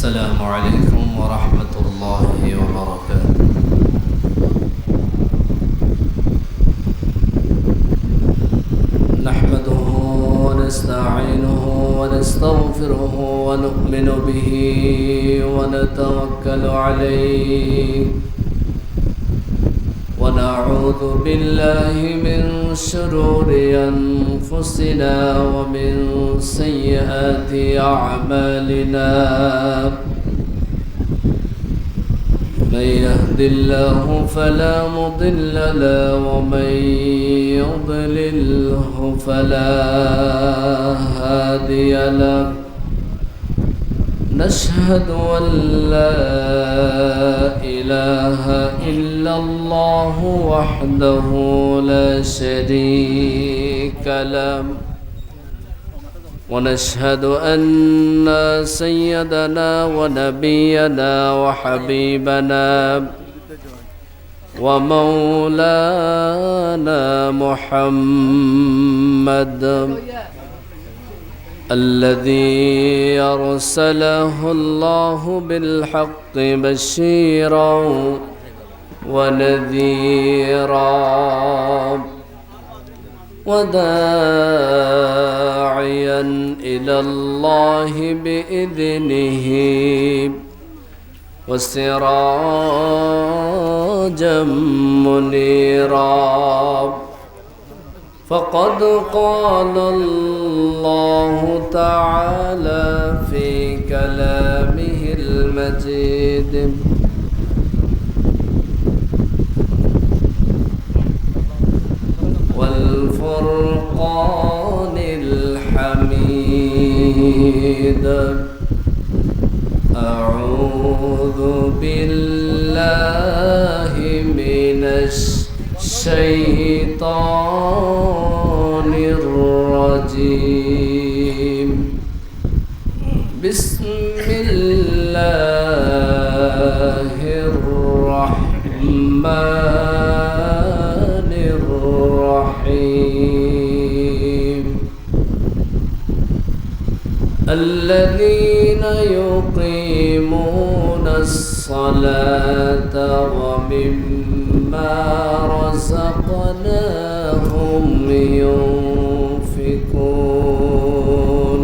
السلام عليكم ورحمة الله وبركاته. نحمده ونستعينه ونستغفره ونؤمن به ونتوكل عليه ونعوذ بالله من شرور أنفسنا ومن سيئات أعمالنا. من يهد الله فلا مضل له ومن يضلله فلا هادي له. نشهد أن لا إله إلا الله وحده لا شريك له ونشهد أن سيدنا ونبينا وحبيبنا ومولانا محمد الذي أرسله الله بالحق بشيرا ونذيرا وداعيا إلى الله بإذنه وسراجا منيرا. فقد قال الله تعالى في كلامه المجيد: والفرقان الحميد. أعوذ بالله من الشيطان الرجيم. بسم الله الرحمن الرحيم. الذين يقيمون الصلاة ومما رزقناهم ينفقون.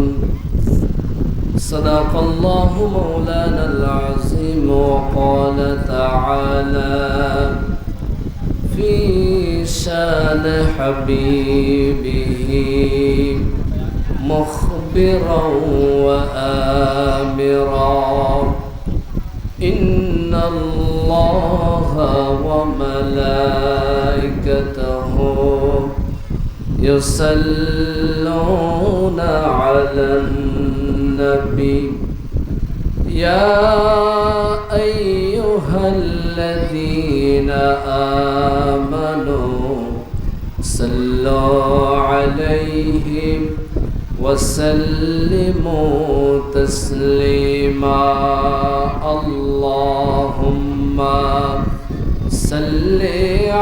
صدق الله مولانا العظيم. وقال تعالى في شان حبيبه مخبرا وآمرا: إن الله وملائكته يصلون على النبي يا أيها الذين آمنوا صلوا عليه وسلموا تسليما. اللهم صل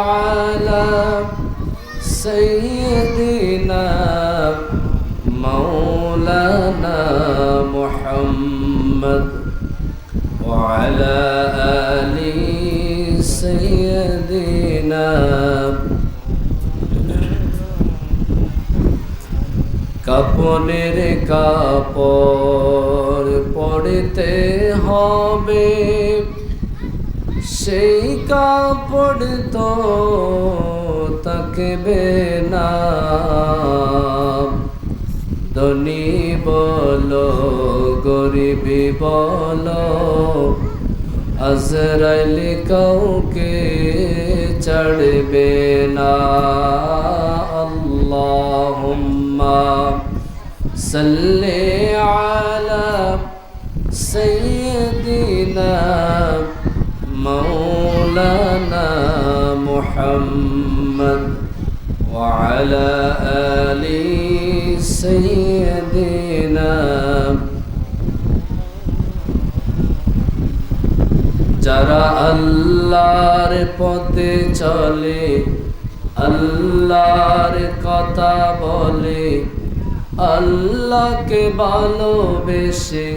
على سيدنا مولانا محمد وعلى آل سيدنا. কাপনের কাপড় পড়তে হবে, সেই কাপড় তো থাকবে না। ধনী বলো গরিবি বলো, আজরাইল কাউকে ছাড়বে না। আল্লাহুম্মা সাল্লি আলা সাইয়্যিদিনা মাওলানা মুহাম্মদ ওয়া আলা আলি সাইয়্যিদিনা। যারা আল্লাহর পথে চলে, আল্লাহর কথা বলে, আল্লাহকে ভালোবেসে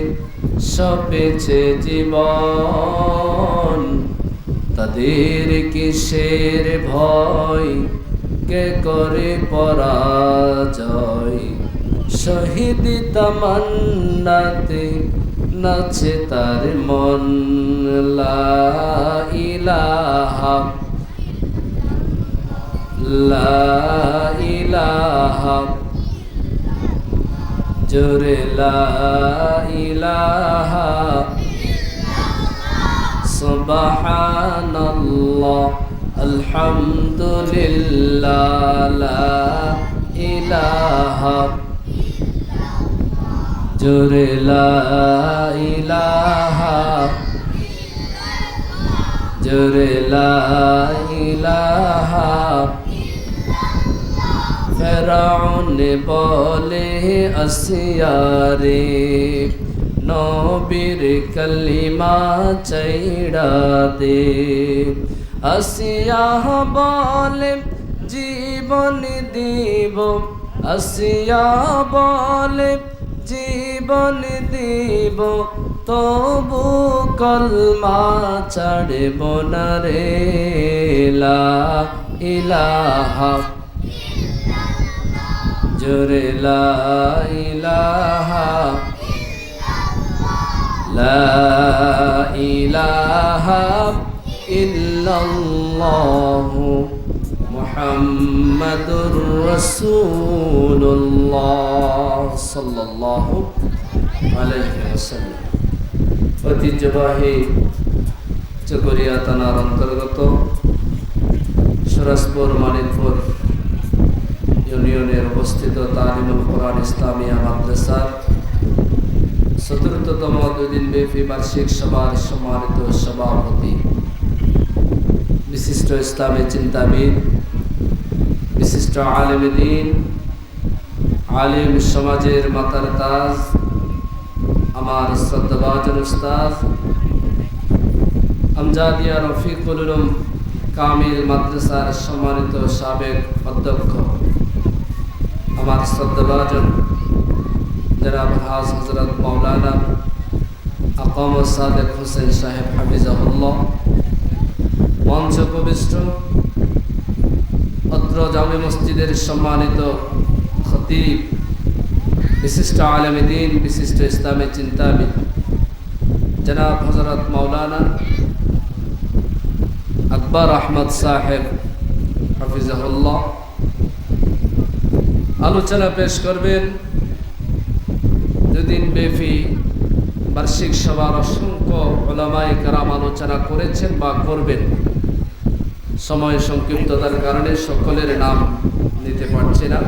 সপেছে জীবন, তাদের কিসের ভয়, কে করে পরাজয়। শহীদ তামান্নাতে নাচে তার মন, লা ইলাহা লা ইলাহা, জোরে লা ইলাহা, সুবহানাল্লাহ আলহামদুলিল্লাহ, লা ইলাহা, জোরে লা ইলাহা, জোরে লা ইলাহা। ফেরাউন বলে আসিয়ারে, নবীর কলিমা চাইড়া দে। আসিয়া বলে জীবন দিব, আসিয়া বলে জীবন দিব, তবু কলমা ছাড়ব না রে। লা ইলাহা, জোরে লা ইলাহা, লা ইলাহা ইল্লাল্লাহু মুহাম্মাদুর রাসূলুল্লাহ সাল্লাল্লাহু আলাইহি ওয়াসাল্লাম। ঐতিহ্যবাহী চকরিয়া থানার অন্তর্গত সুরাজপুর মানিকপুর ইউনিয়নের অবস্থিত তালিমুল কোরআন ইসলামিয়া মাদ্রাসার ৪র্থতম ২ দিনব্যাপী বার্ষিক সভার সম্মানিত সভাপতি, বিশিষ্ট ইসলামী চিন্তাবিদ, বিশিষ্ট আলেম দ্বীন, আলেম সমাজের মাতার তাজ, আমার শ্রদ্ধাভাজন উস্তাদ আমজাদিয়া রফিকুল উলুম কামিল মাদ্রাসার সম্মানিত সাবেক অধ্যক্ষ, আমার শ্রদ্ধাভাজন জনাব হাজ হযরত মাওলানা আকাম সাদেক হোসেন সাহেব হাফিজাহুল্লাহ, মঞ্চ উপবিষ্ট অত্র জামে মসজিদের সম্মানিত খতিব, বিশিষ্ট আলেমে দ্বীন, বিশিষ্ট ইসলামী চিন্তাবিদ জনাব হযরত মাওলানা আকবর আহমদ সাহেব হাফিজাহুল্লাহ আলোচনা পেশ করবেন। 2 দিন ব্যাপী বার্ষিক সভার অসংখ্য উলামায়ে কেরাম আলোচনা করেছেন বা করবেন। সময় সংক্ষিপ্ততার কারণে সকলের নাম নিতে পারছি না।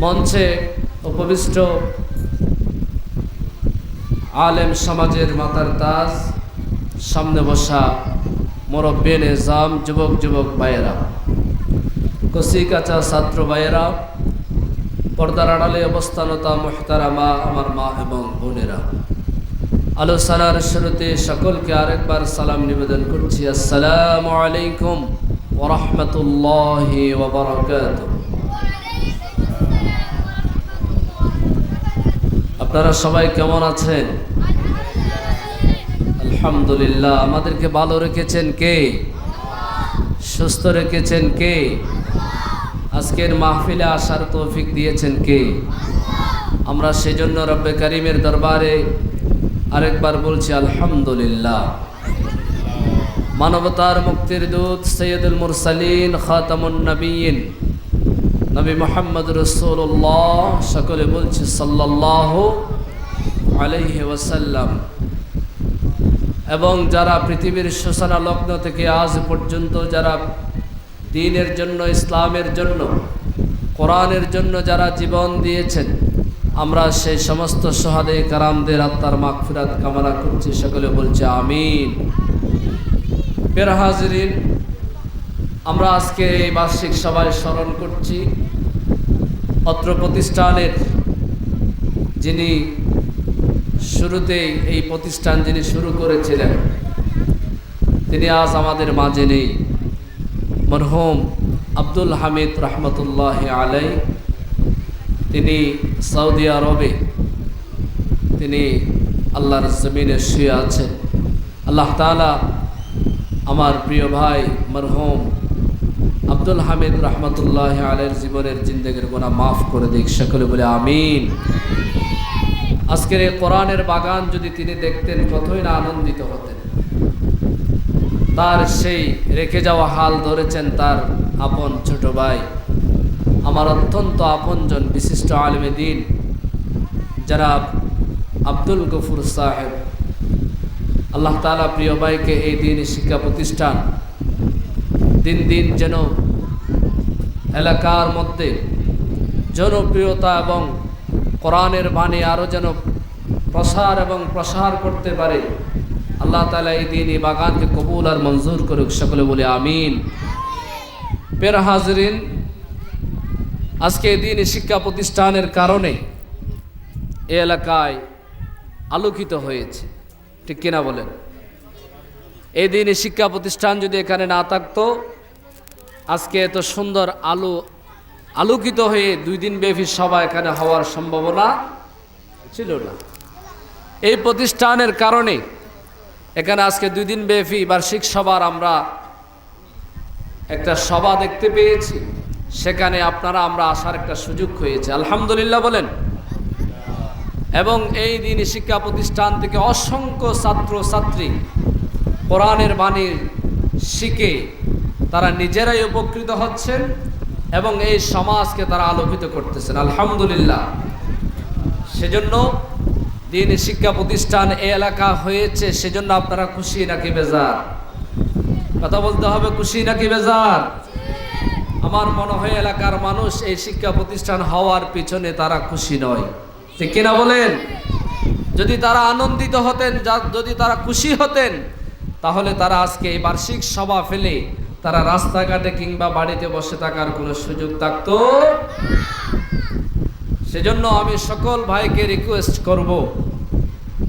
মঞ্চে উপবিষ্ট আলেম সমাজের মাতার তাজ, সামনে বসা মুরব্বী নিজাম, যুবক যুবক ভাইয়েরা, কচি কাঁচা ছাত্র ভাইয়েরা, পর্দার আড়ালে অবস্থানতা মুহতারামা আমার মা এবং বোনেরা, আলোচনার শুরুতে সকলকে আরেকবার সালাম নিবেদন করছি। আসসালামু আলাইকুম ওয়া রাহমাতুল্লাহি ওয়া বারাকাতুহু। আপনারা সবাই কেমন আছেন? আলহামদুলিল্লাহ। আমাদেরকে ভালো রেখেছেন কে? সুস্থ রেখেছেন কে? আজকের মাহফিলে আসার তৌফিক দিয়েছেন কে? আমরা সেজন্য রব্বে কারীমের দরবারে আরেকবার বলছি আলহামদুলিল্লাহ। মানবতার মুক্তির দূত সৈয়দুল মুরসালিন খাতামুন নবিয়্যিন নবী মুহাম্মদ রাসূলুল্লাহ, সকলে বলছি সাল্লাল্লাহু আলাইহি ওয়াসাল্লাম, এবং যারা পৃথিবীর সূচনা লগ্ন থেকে আজ পর্যন্ত যারা দ্বীনের জন্য, ইসলামের জন্য, কোরআনের জন্য যারা জীবন দিয়েছেন, আমরা সেই সমস্ত শাহাদায়ে কেরামদের আত্মার মাগফিরাত কামনা করছি। সকলে বলছে আমিন। প্রিয় হাজিরিন, আমরা আজকে এই বার্ষিক সভায় স্মরণ করছি অত্র প্রতিষ্ঠানের যিনি শুরুতেই এই প্রতিষ্ঠান যিনি শুরু করেছিলেন, তিনি আজ আমাদের মাঝে নেই। মরহুম আব্দুল হামিদ রহমতুল্লাহ আলাই, তিনি সৌদি আরবে তিনি আল্লাহর জমিনে শুয়ে আছেন। আল্লাহ তাআলা আমার প্রিয় ভাই মরহুম আব্দুল হামিদ রহমতুল্লাহ আলাইহির জীবনের জিন্দেগির গুনাহ মাফ করে দিক, সকলে বলে আমিন। আজকের এই কোরআনের বাগান যদি তিনি দেখতেন কতই না আনন্দিত হতেন। তার সেই রেখে যাওয়া হাল ধরেছেন তার আপন ছোট ভাই, আমার অত্যন্ত আপনজন বিশিষ্ট আলেমে দ্বীন জনাব আব্দুল গফুর সাহেব। আল্লাহ তাআলা প্রিয় ভাইকে এই দ্বীনি শিক্ষা প্রতিষ্ঠান দিন দিন যেন এলাকার মধ্যে জনপ্রিয়তা এবং কোরআনের বাণী আরও যেন প্রসার এবং প্রসার করতে পারে। আল্লাহ তাআলা এই দ্বীনি বাগানকে কবুল আর মঞ্জুর করুক, সকলে বলে আমিন। প্রিয় হাজরিন, আজকে এই দ্বীনি শিক্ষা প্রতিষ্ঠানের কারণে এই এলাকায় আলোকিত হয়েছে, ঠিক কিনা বলেন? এই দ্বীনি শিক্ষা প্রতিষ্ঠান যদি এখানে না থাকতো আজকে এত সুন্দর আলোকিত হয়ে 2 দিন ব্যাপী সভা এখানে হওয়ার সম্ভাবনা ছিল না। এই প্রতিষ্ঠানের কারণে এখানে আজকে 2 দিন ব্যাপী বার্ষিক সভার আমরা একটা সভা দেখতে পেয়েছি, সেখানে আমরা আসার একটা সুযোগ হয়েছে, আলহামদুলিল্লাহ বলেন। এবং এই দ্বীনি শিক্ষা প্রতিষ্ঠান থেকে অসংখ্য ছাত্র ছাত্রী কোরআনের বাণী শিখে তারা নিজেরাই উপকৃত হচ্ছেন এবং এই সমাজকে তারা আলোকিত করতেছেন, আলহামদুলিল্লাহ। সেজন্য দ্বীনি শিক্ষা প্রতিষ্ঠান এই এলাকা হয়েছে, সেজন্য আপনারা খুশি নাকি বেজার? কথা বলতে হবে, খুশি নাকি বেজার? আমার মনে হয় এলাকার মানুষ এই শিক্ষা প্রতিষ্ঠান হওয়ার পিছনে তারা খুশি নয়, ঠিক কিনা বলেন? যদি তারা আনন্দিত হতেন, যদি তারা খুশি হতেন, তাহলে তারা আজকে এই বার্ষিক সভা ফেলে তারা রাস্তাঘাটে কিংবা বাড়িতে বসে থাকার কোনো সুযোগ থাকতো। সেজন্য আমি সকল ভাইকে রিকোয়েস্ট করব,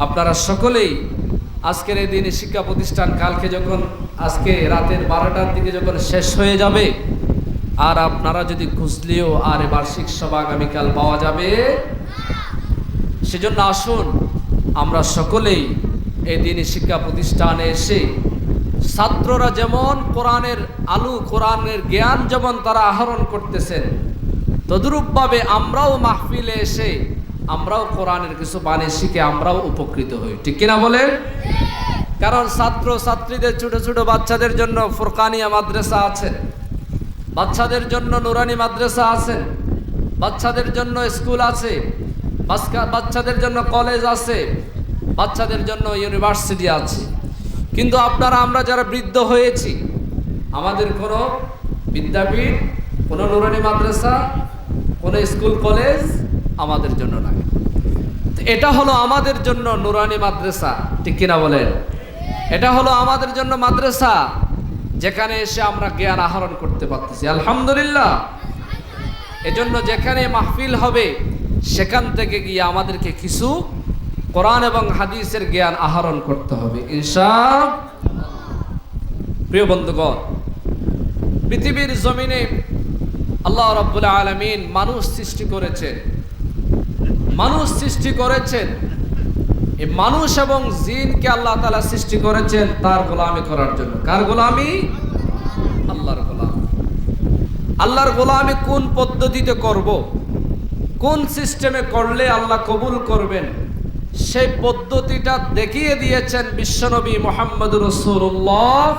আপনারা সকলেই আজকের এই দ্বীনি শিক্ষা প্রতিষ্ঠান কালকে যখন আজকে রাতের 12টার দিকে যখন শেষ হয়ে যাবে, আর আপনারা যদি খুঁজলেও আর বার্ষিক সভা আগামীকাল পাওয়া যাবে। সেজন্য আসুন আমরা সকলেই এই দ্বীনি শিক্ষা প্রতিষ্ঠানে এসে ছাত্ররা যেমন কোরআনের কোরআনের জ্ঞান যেমন তারা আহরণ করতেছেন, তদ্রূপভাবে আমরাও মাহফিলে এসে আমরাও কোরআনের কিছু বাণী শিখে আমরাও উপকৃত হই, ঠিক কিনা বলেন? কারণ ছাত্র ছাত্রীদের ছোট ছোট বাচ্চাদের জন্য ফুরকানিয়া মাদ্রাসা আছে, বাচ্চাদের জন্য নুরানি মাদ্রাসা আছে, বাচ্চাদের জন্য স্কুল আছে, বাচ্চাদের জন্য কলেজ আছে, বাচ্চাদের জন্য ইউনিভার্সিটি আছে। কিন্তু আমরা যারা বৃদ্ধ হয়েছি, আমাদের কোনো বিদ্যাপীঠ, কোনো নুরানি মাদ্রাসা, কোনো স্কুল কলেজ আমাদের জন্য নাই। এটা হলো আমাদের জন্য নুরানি মাদ্রাসা, ঠিক কিনা বলেন? এটা হলো আমাদের জন্য মাদ্রাসা যেখানে এসে আমরা জ্ঞান আহরণ করতে পারতেছি, আলহামদুলিল্লাহ। এজন্য যেখানে মাহফিল হবে সেখান থেকে গিয়ে আমাদেরকে কিছু কোরআন এবং হাদিসের জ্ঞান আহরণ করতে হবে, ইনশাআল্লাহ। প্রিয় বন্ধুগণ, পৃথিবীর জমিনে আল্লাহ রাব্বুল আলামিন মানুষ সৃষ্টি করেছেন। এই মানুষ এবং জিনকে আল্লাহ তাআলা সৃষ্টি করেছেন তার গোলামি করার জন্য। কার গোলামি? আল্লাহর গোলামি। আল্লাহর গোলামি কোন পদ্ধতিতে করব, কোন সিস্টেমে করলে আল্লাহ কবুল করবেন, সেই পদ্ধতিটা দেখিয়ে দিয়েছেন বিশ্বনবী মুহাম্মদুর রাসূলুল্লাহ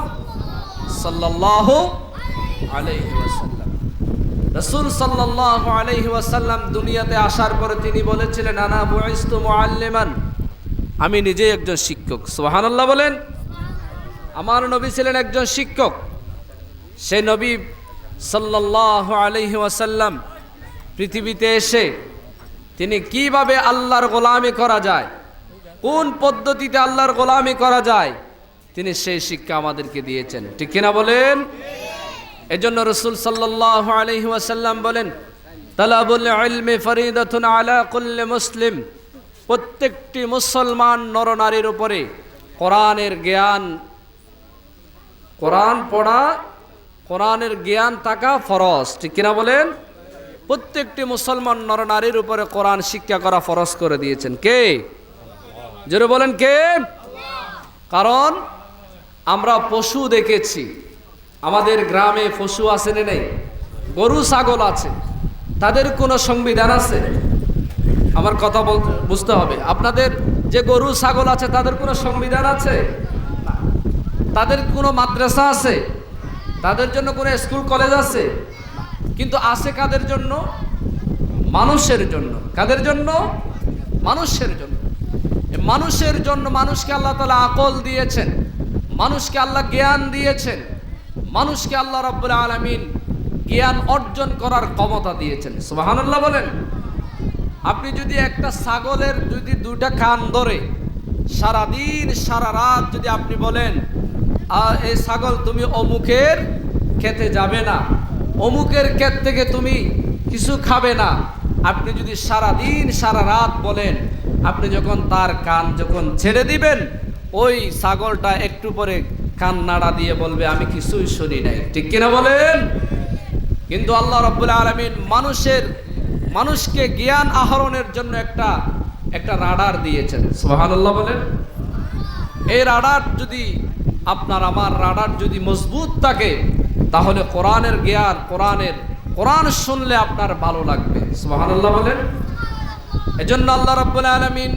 সাল্লাল্লাহু আলাইহি ওয়াসাল্লাম। রাসূল সাল্লাল্লাহু আলাইহি ওয়াসাল্লাম দুনিয়াতে আসার পরে তিনি বলেছিলেন, আনা বুইস্তু মুআল্লিমান, আমি নিজেই একজন শিক্ষক। সুবহানাল্লাহ বলেন। আমার নবী ছিলেন একজন শিক্ষক। সেই নবী সাল্লাল্লাহু আলাইহি ওয়াসাল্লাম পৃথিবীতে এসে তিনি কিভাবে আল্লাহর গোলামি করা যায়, কোন পদ্ধতিতে আল্লাহর গোলামি করা যায়, তিনি সেই শিক্ষা আমাদেরকে দিয়েছেন, ঠিক কিনা বলেন? এজন্য রাসূল সাল্লাল্লাহু আলাইহি ওয়াসাল্লাম বলেন, তালাবুল ইলমি ফরিদাতুন আলা কুল্লি মুসলিম, প্রত্যেকটি মুসলমান নরনারীর উপরে কোরআনের জ্ঞান, কোরআন পড়া, কোরআনের জ্ঞান থাকা ফরজ, ঠিক কিনা বলেন? প্রত্যেকটি মুসলমান নরনারীর উপরে কোরআন শিক্ষা করা ফরজ করে দিয়েছেন কে? জোরে বলেন কে? কারণ আমরা পশু দেখেছি, আমাদের গ্রামে পশু আছে না নেই? গরু ছাগল আছে, তাদের কোনো সংবিধান আছে? আমার কথা বুঝতে হবে। আপনাদের যে গরু ছাগল আছে তাদের কোনো সংবিধান আছে? তাদের কোনো মাদ্রাসা আছে? তাদের জন্য কোনো স্কুল কলেজ আছে? কিন্তু আছে কাদের জন্য? মানুষের জন্য। কাদের জন্য? মানুষের জন্য। মানুষের জন্য মানুষকে আল্লাহ তাআলা আকল দিয়েছেন, মানুষকে আল্লাহ জ্ঞান দিয়েছেন, মানুষকে আল্লাহ রাব্বুল আলামিন জ্ঞান অর্জন করার ক্ষমতা দিয়েছেন। সুবহানাল্লাহ বলেন। আপনি যদি একটা ছাগলের যদি দুইটা কান ধরে সারাদিন সারা রাত যদি আপনি বলেন এই ছাগল তুমি অমুকের খেতে যাবে না, অমুকের ক্ষেত থেকে তুমি কিছু খাবে না, আপনি যদি সারাদিন সারা রাত বলেন, আপনি যখন তার কান যখন ছেড়ে দিবেন, ওই ছাগলটা একটু পরে কান নাড়া দিয়ে বলবে আমি কিছুই শুনি নাই। ঠিক কিনা বলেন? কিন্তু আল্লাহ রাব্বুল আলামিন মানুষকে জ্ঞান আহরণের জন্য একটা রাডার দিয়েছেন। সুবহানাল্লাহ বলেন। এই রাডার যদি আপনার আমার রাডার যদি মজবুত থাকে, তাহলে কোরআনের জ্ঞান, কোরআন শুনলে আপনার ভালো লাগবে। সুবহানাল্লাহ বলেন। এজন্য আল্লাহ রাব্বুল আলামিন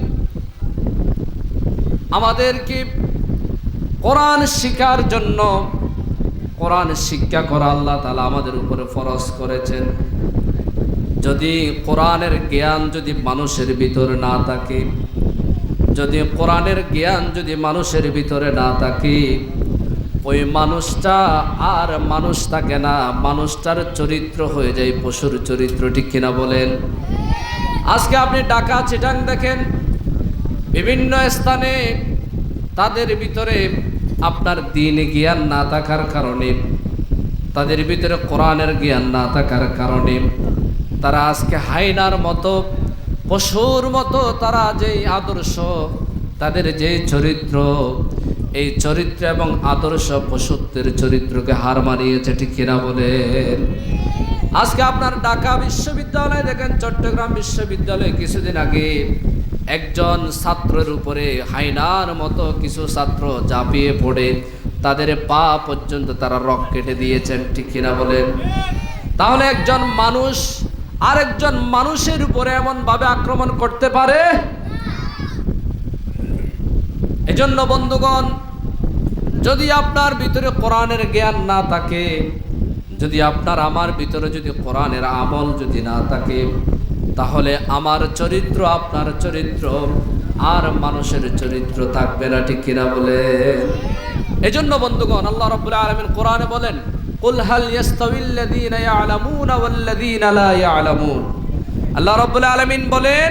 আমাদেরকে কোরআন শিক্ষার জন্য, কোরআন শিক্ষা করা আল্লাহ তাআলা আমাদের উপরে ফরজ করেছেন। যদি কোরআনের জ্ঞান যদি মানুষের ভিতরে না থাকে, যদি কোরআনের জ্ঞান যদি মানুষের ভিতরে না থাকে, ওই মানুষটা আর মানুষ থাকে না, মানুষটার চরিত্র হয়ে যায় পশুর চরিত্র। ঠিক কিনা বলেন? আজকে আপনি ঢাকা চিটাং দেখেন, বিভিন্ন স্থানে তাদের ভিতরে আপনার দ্বীন জ্ঞান না থাকার কারণে, তাদের ভিতরে কোরআনের জ্ঞান না থাকার কারণে তারা আজকে হায়নার মতো, পশুর মতো তারা যেই আদর্শ, তাদের যে চরিত্র, এই চরিত্র এবং আদর্শ পশুত্বের চরিত্রকে হার মানিয়েছে। ঠিক কিনা বলেন? আজকে আপনার ঢাকা বিশ্ববিদ্যালয় দেখেন, চট্টগ্রাম বিশ্ববিদ্যালয়ে কিছুদিন আগে একজন ছাত্রের উপরে হায়নার মতো কিছু ছাত্র ঝাঁপিয়ে পড়ে তাদের পা পর্যন্ত তারা রক কেটে দিয়েছেন। ঠিক কিনা বলেন? তাহলে একজন মানুষ আরেকজন মানুষের উপরে এমন ভাবে আক্রমণ করতে পারে? এজন্য বন্ধুগণ, যদি আপনার ভিতরে কোরআনের জ্ঞান না থাকে, যদি আপনার আমার ভিতরে যদি কোরআনের আমল যদি না থাকে, তাহলে আমার চরিত্র, আপনার চরিত্র আর মানুষের চরিত্র থাকবে না। ঠিক কিনা বলেন? এজন্য বন্ধুগণ, আল্লাহ রাব্বুল আলামিন কোরআনে বলেন, কুল হাল ইয়াস্তাবিল্লাযীনা ইয়ালামুনা ওয়াল্লাযীনা লা ইয়ালামুন। আল্লাহ রাব্বুল আলামিন বলেন,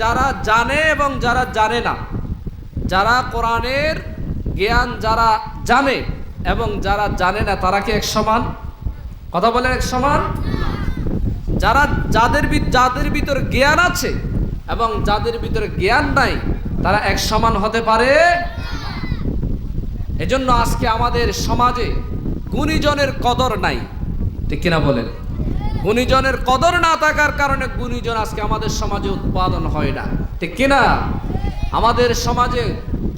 যারা জানে এবং যারা জানে না, যারা কোরআনের জ্ঞান যারা জানে এবং যারা জানে না, তারা কি এক সমান? কথা বলেন, এক সমান? যাদের ভিতর জ্ঞান আছে এবং যাদের ভিতরে জ্ঞান নাই, তারা এক সমান হতে পারে? এজন্য আজকে আমাদের সমাজে গুণীজনের কদর নাই। ঠিক কিনা বলেন? গুণীজনের কদর না থাকার কারণে গুণীজন আজকে আমাদের সমাজে উৎপাদন হয় না। ঠিক কিনা? আমাদের সমাজে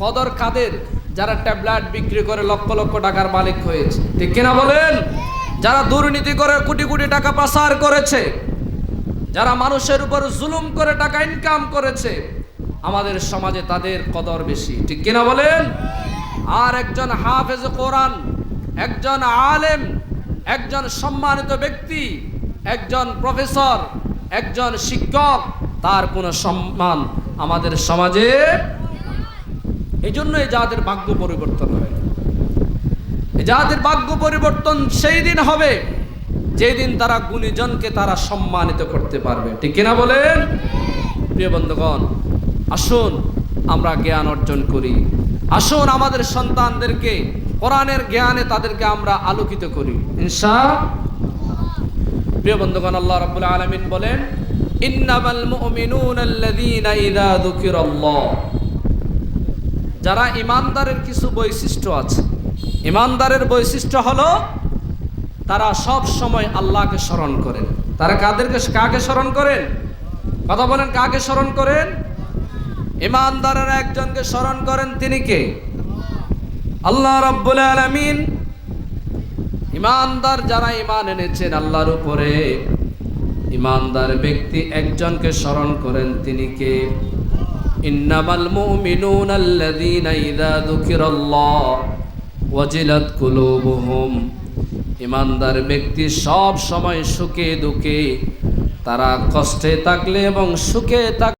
কদর কাদের? যারা ট্যাবলেট বিক্রি করে লক্ষ লক্ষ টাকার মালিক হয়েছে। ঠিক কিনা বলেন? যারা দুর্নীতি করে কোটি কোটি টাকা পাচার করেছে, যারা মানুষের উপর জুলুম করে টাকা ইনকাম করেছে, আমাদের সমাজে তাদের কদর বেশি। ঠিক কিনা বলেন? আর একজন হাফেজ কোরআন, একজন আলেম, একজন সম্মানিত ব্যক্তি, একজন প্রফেসর, একজন শিক্ষক, তার কোনো সম্মান আমাদের সমাজে। এই জন্য এই জাতির ভাগ্য পরিবর্তন হয়। এই জাতির ভাগ্য পরিবর্তন সেই দিন হবে যেই দিন তারা গুণীজনকে তারা সম্মানিত করতে পারবে। ঠিক কিনা বলেন? প্রিয় বন্ধুগণ, আসুন আমরা জ্ঞান অর্জন করি। আসুন আমাদের সন্তানদেরকে কোরআনের জ্ঞানে তাদেরকে আমরা আলোকিত করি, ইনশাআল্লাহ। প্রিয় বন্ধুগণ, আল্লাহ রাব্বুল আলামিন বলেন, ইন্নামাল মুমিনুনা আল্লাযীনা ইযা যুকিরাল্লাহ। যারা ঈমানদারের কিছু বৈশিষ্ট্য আছে। ঈমানদারের বৈশিষ্ট্য হলো তারা সব সময় আল্লাহকে স্মরণ করেন। তারা কাকে স্মরণ করেন? কথা বলেন, কাকে স্মরণ করেন? ইমানদারেরা একজনকে স্মরণ করেন, তিনি কে? আল্লাহ রাব্বুল আলামিন। ইমানদার যারা ঈমান এনেছেন আল্লাহর উপরে, ইমানদার ব্যক্তি একজনকে স্মরণ করেন, তিনি কে? ইন্নামাল মুমিনুনা আল্লাযীনা ইযা যুকিরাল্লাহ ওয়াজিলাত কুলুবুহুম। ইমানদার ব্যক্তি সব সময় সুখে দুঃখে, তারা কষ্টে থাকলে এবং সুখে থাকলে